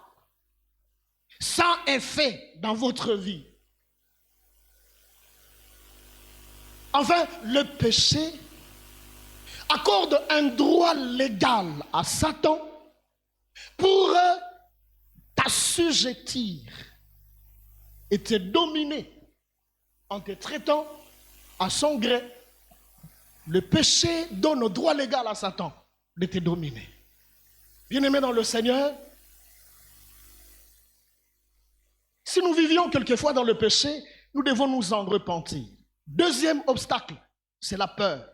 effet dans votre vie. Enfin, le péché accorde un droit légal à Satan pour t'assujettir et te dominer en te traitant à son gré. Le péché donne le droit légal à Satan de te dominer. Bien-aimés dans le Seigneur, si nous vivions quelquefois dans le péché, nous devons nous en repentir. Deuxième obstacle, c'est la peur.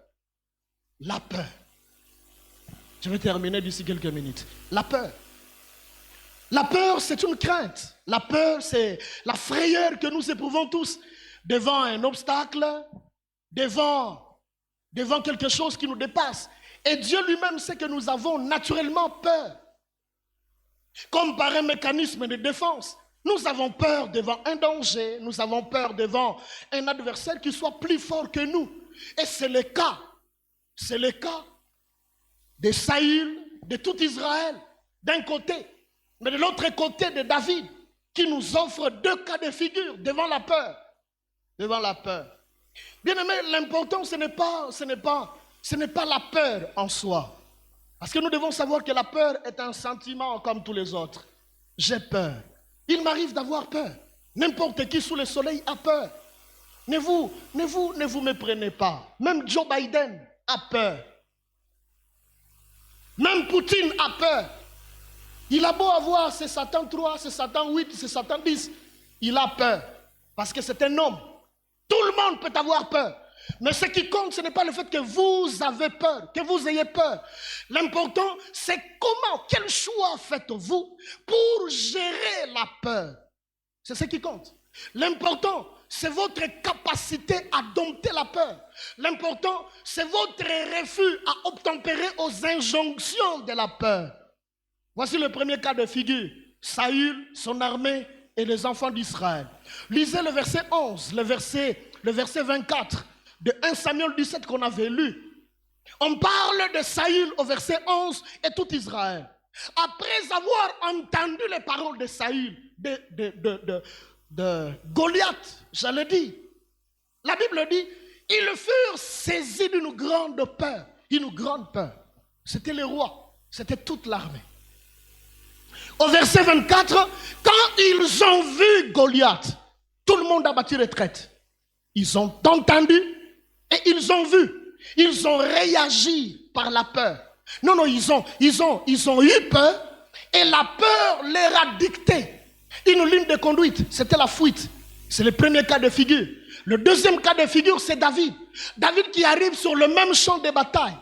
La peur. Je vais terminer d'ici quelques minutes. La peur. La peur, c'est une crainte. La peur, c'est la frayeur que nous éprouvons tous devant un obstacle, devant quelque chose qui nous dépasse. Et Dieu lui-même sait que nous avons naturellement peur. Comme par un mécanisme de défense. Nous avons peur devant un danger, nous avons peur devant un adversaire qui soit plus fort que nous. Et c'est le cas de Saül, de tout Israël, d'un côté, mais de l'autre côté de David, qui nous offre 2 cas de figure devant la peur. Devant la peur. Bien aimé, l'important ce n'est pas la peur en soi. Parce que nous devons savoir que la peur est un sentiment comme tous les autres. J'ai peur. Il m'arrive d'avoir peur. N'importe qui sous le soleil a peur. Ne vous méprenez pas. Même Joe Biden a peur. Même Poutine a peur. Il a beau avoir ses Satan 3, ses Satan 8, ses Satan 10. Il a peur. Parce que c'est un homme. Tout le monde peut avoir peur. Mais ce qui compte, ce n'est pas le fait que vous avez peur, que vous ayez peur. L'important, c'est comment, quel choix faites-vous pour gérer la peur. C'est ce qui compte. L'important, c'est votre capacité à dompter la peur. L'important, c'est votre refus à obtempérer aux injonctions de la peur. Voici le premier cas de figure. Saül, son armée et les enfants d'Israël. Lisez le verset 11, le verset 24 de 1 Samuel 17 qu'on avait lu. On parle de Saül au verset 11 et tout Israël. Après avoir entendu les paroles de Saül, de Goliath, j'allais dire, la Bible dit, ils furent saisis d'une grande peur. Une grande peur. C'était le roi, c'était toute l'armée. Au verset 24, quand ils ont vu Goliath, tout le monde a battu retraite. Ils ont entendu et ils ont vu. Ils ont réagi par la peur. Non, ils ont eu peur et la peur leur a dicté une ligne de conduite. C'était la fuite. C'est le premier cas de figure. Le deuxième cas de figure, c'est David. David qui arrive sur le même champ de bataille,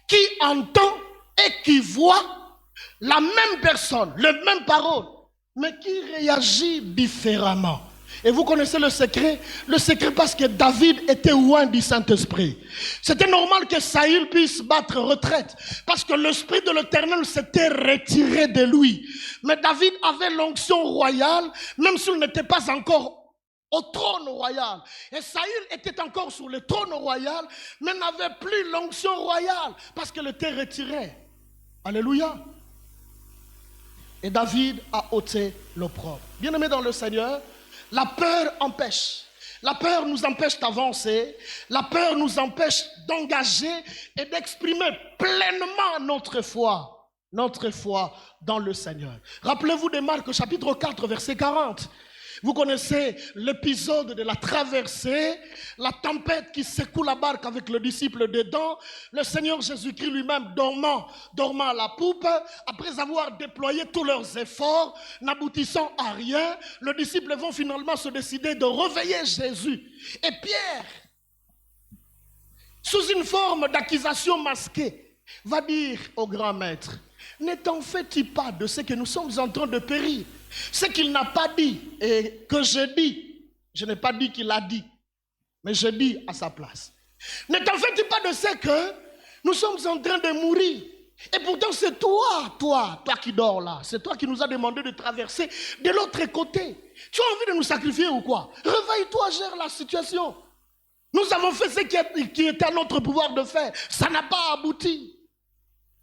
qui entend et qui voit la même personne, les mêmes paroles, mais qui réagit différemment. Et vous connaissez le secret? Le secret parce que David était loin du Saint-Esprit. C'était normal que Saül puisse battre retraite parce que l'Esprit de l'Éternel s'était retiré de lui. Mais David avait l'onction royale, même s'il n'était pas encore au trône royal. Et Saül était encore sur le trône royal, mais n'avait plus l'onction royale parce qu'elle était retirée. Alléluia. Et David a ôté l'opprobre. Bien-aimés dans le Seigneur, la peur empêche. La peur nous empêche d'avancer. La peur nous empêche d'engager et d'exprimer pleinement notre foi dans le Seigneur. Rappelez-vous de Marc chapitre 4, verset 40. Vous connaissez l'épisode de la traversée, la tempête qui secoue la barque avec le disciple dedans, le Seigneur Jésus-Christ lui-même dormant à la poupe, après avoir déployé tous leurs efforts, n'aboutissant à rien, les disciples vont finalement se décider de réveiller Jésus. Et Pierre, sous une forme d'accusation masquée, va dire au grand maître, ne t'en fais-tu pas de ce que nous sommes en train de périr? Ce qu'il n'a pas dit et que je dis, je n'ai pas dit qu'il a dit, mais je dis à sa place. Ne t'en fais-tu pas de ce que nous sommes en train de mourir? Et pourtant c'est toi qui dors là, c'est toi qui nous as demandé de traverser de l'autre côté. Tu as envie de nous sacrifier ou quoi? Réveille-toi, gère la situation. Nous avons fait ce qui était à notre pouvoir de faire, ça n'a pas abouti.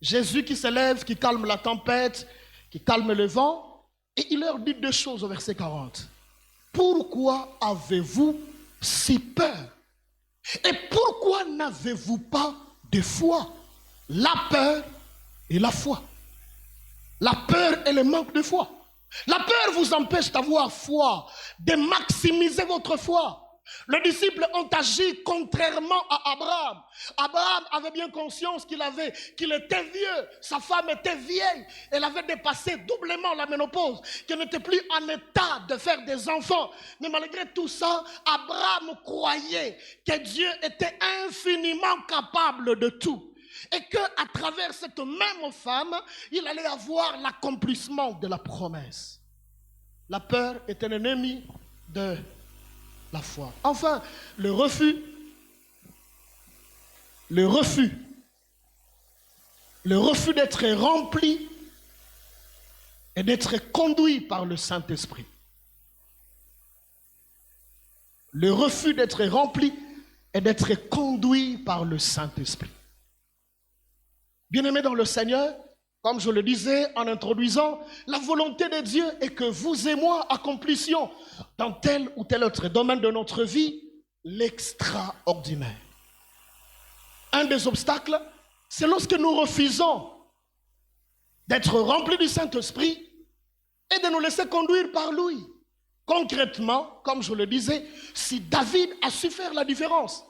Jésus qui se lève, qui calme la tempête, qui calme le vent, et il leur dit deux choses au verset 40. Pourquoi avez-vous si peur? Et pourquoi n'avez-vous pas de foi? La peur et la foi. La peur et le manque de foi. La peur vous empêche d'avoir foi, de maximiser votre foi. Les disciples ont agi contrairement à Abraham. Abraham avait bien conscience qu'il était vieux, sa femme était vieille, elle avait dépassé doublement la ménopause, qu'elle n'était plus en état de faire des enfants. Mais malgré tout ça, Abraham croyait que Dieu était infiniment capable de tout. Et qu'à travers cette même femme, il allait avoir l'accomplissement de la promesse. La peur est un ennemi de la foi. Enfin, le refus d'être rempli et d'être conduit par le Saint-Esprit. Le refus d'être rempli et d'être conduit par le Saint-Esprit. Bien-aimés dans le Seigneur, comme je le disais en introduisant, la volonté de Dieu est que vous et moi accomplissions dans tel ou tel autre domaine de notre vie l'extraordinaire. Un des obstacles, c'est lorsque nous refusons d'être remplis du Saint-Esprit et de nous laisser conduire par lui. Concrètement, comme je le disais, si David a su faire la différence,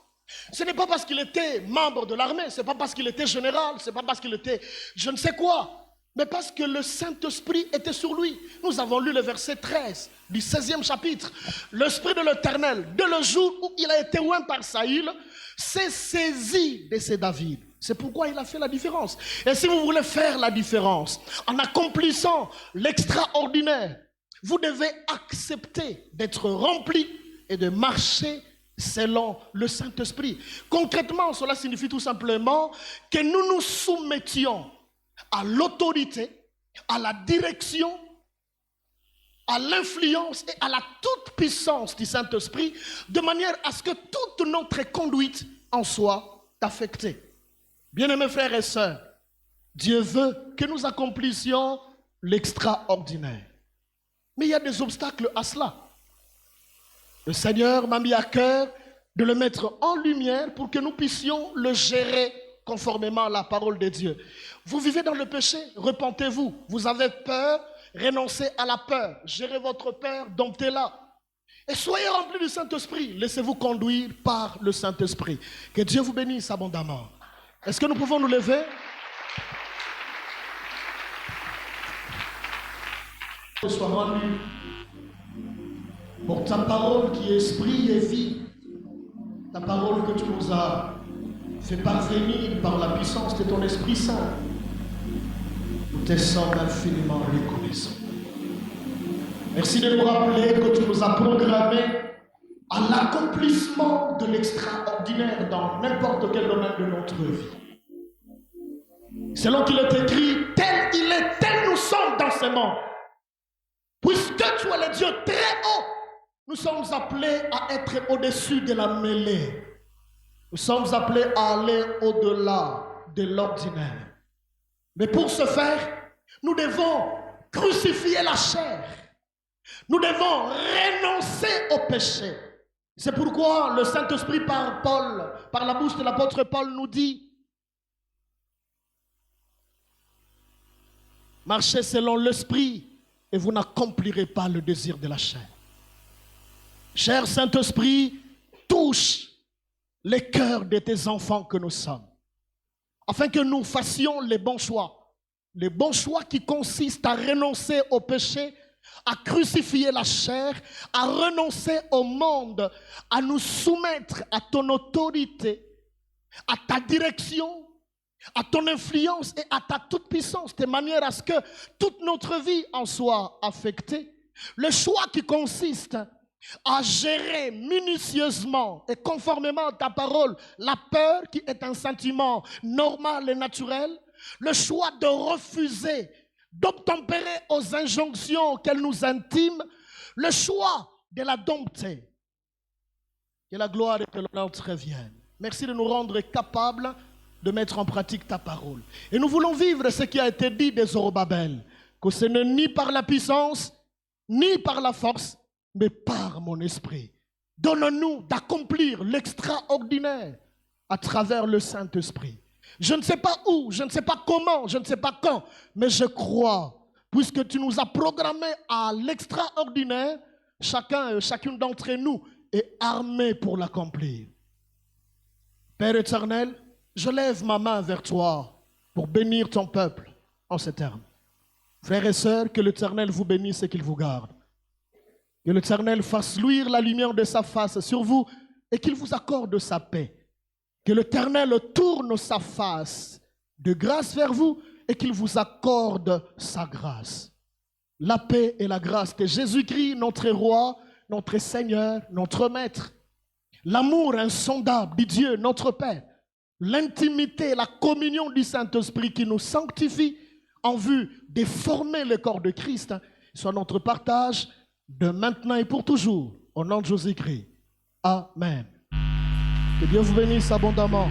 ce n'est pas parce qu'il était membre de l'armée, ce n'est pas parce qu'il était général, ce n'est pas parce qu'il était je ne sais quoi, mais parce que le Saint-Esprit était sur lui. Nous avons lu le verset 13 du 16e chapitre. L'Esprit de l'Éternel, dès le jour où il a été oint par Saül, s'est saisi de ces David. C'est pourquoi il a fait la différence. Et si vous voulez faire la différence en accomplissant l'extraordinaire, vous devez accepter d'être rempli et de marcher selon le Saint-Esprit. Concrètement, cela signifie tout simplement que nous nous soumettions à l'autorité, à la direction, à l'influence et à la toute-puissance du Saint-Esprit, de manière à ce que toute notre conduite en soit affectée. Bien-aimés frères et sœurs, Dieu veut que nous accomplissions l'extraordinaire. Mais il y a des obstacles à cela. Le Seigneur m'a mis à cœur de le mettre en lumière pour que nous puissions le gérer conformément à la parole de Dieu. Vous vivez dans le péché, repentez-vous. Vous avez peur, renoncez à la peur. Gérez votre peur, domptez-la. Et soyez remplis du Saint-Esprit. Laissez-vous conduire par le Saint-Esprit. Que Dieu vous bénisse abondamment. Est-ce que nous pouvons nous lever? Sois rendu pour ta parole qui est esprit et vie, ta parole que tu nous as fait parvenir par la puissance de ton Esprit Saint. Nous te sommes infiniment reconnaissants. Merci de nous rappeler que tu nous as programmés à l'accomplissement de l'extraordinaire dans n'importe quel domaine de notre vie. Selon qu'il est écrit, tel il est, tel nous sommes dans ce monde. Puisque tu es le Dieu très haut, nous sommes appelés à être au-dessus de la mêlée. Nous sommes appelés à aller au-delà de l'ordinaire. Mais pour ce faire, nous devons crucifier la chair. Nous devons renoncer au péché. C'est pourquoi le Saint-Esprit par Paul, par la bouche de l'apôtre Paul nous dit: marchez selon l'Esprit et vous n'accomplirez pas le désir de la chair. Cher Saint-Esprit, touche les cœurs de tes enfants que nous sommes, afin que nous fassions les bons choix qui consistent à renoncer au péché, à crucifier la chair, à renoncer au monde, à nous soumettre à ton autorité, à ta direction, à ton influence et à ta toute-puissance, de manière à ce que toute notre vie en soit affectée. Le choix qui consiste à gérer minutieusement et conformément à ta parole la peur qui est un sentiment normal et naturel, le choix de refuser, d'obtempérer aux injonctions qu'elle nous intime, le choix de la dompter. Que la gloire et que l'honneur te reviennent. Merci de nous rendre capables de mettre en pratique ta parole. Et nous voulons vivre ce qui a été dit des Zorobabel, que ce n'est ni par la puissance, ni par la force, mais par mon esprit. Donne-nous d'accomplir l'extraordinaire à travers le Saint-Esprit. Je ne sais pas où, je ne sais pas comment, je ne sais pas quand, mais je crois, puisque tu nous as programmés à l'extraordinaire, chacun et chacune d'entre nous est armé pour l'accomplir. Père éternel, je lève ma main vers toi pour bénir ton peuple en ces termes. Frères et sœurs, que l'Éternel vous bénisse et qu'il vous garde. Que l'Éternel fasse luire la lumière de sa face sur vous et qu'il vous accorde sa paix. Que l'Éternel tourne sa face de grâce vers vous et qu'il vous accorde sa grâce. La paix et la grâce de Jésus-Christ, notre Roi, notre Seigneur, notre Maître. L'amour insondable de Dieu, notre Père. L'intimité, la communion du Saint-Esprit qui nous sanctifie en vue de former le corps de Christ, soit notre partage de maintenant et pour toujours, au nom de Jésus-Christ. Amen. Que Dieu vous bénisse abondamment.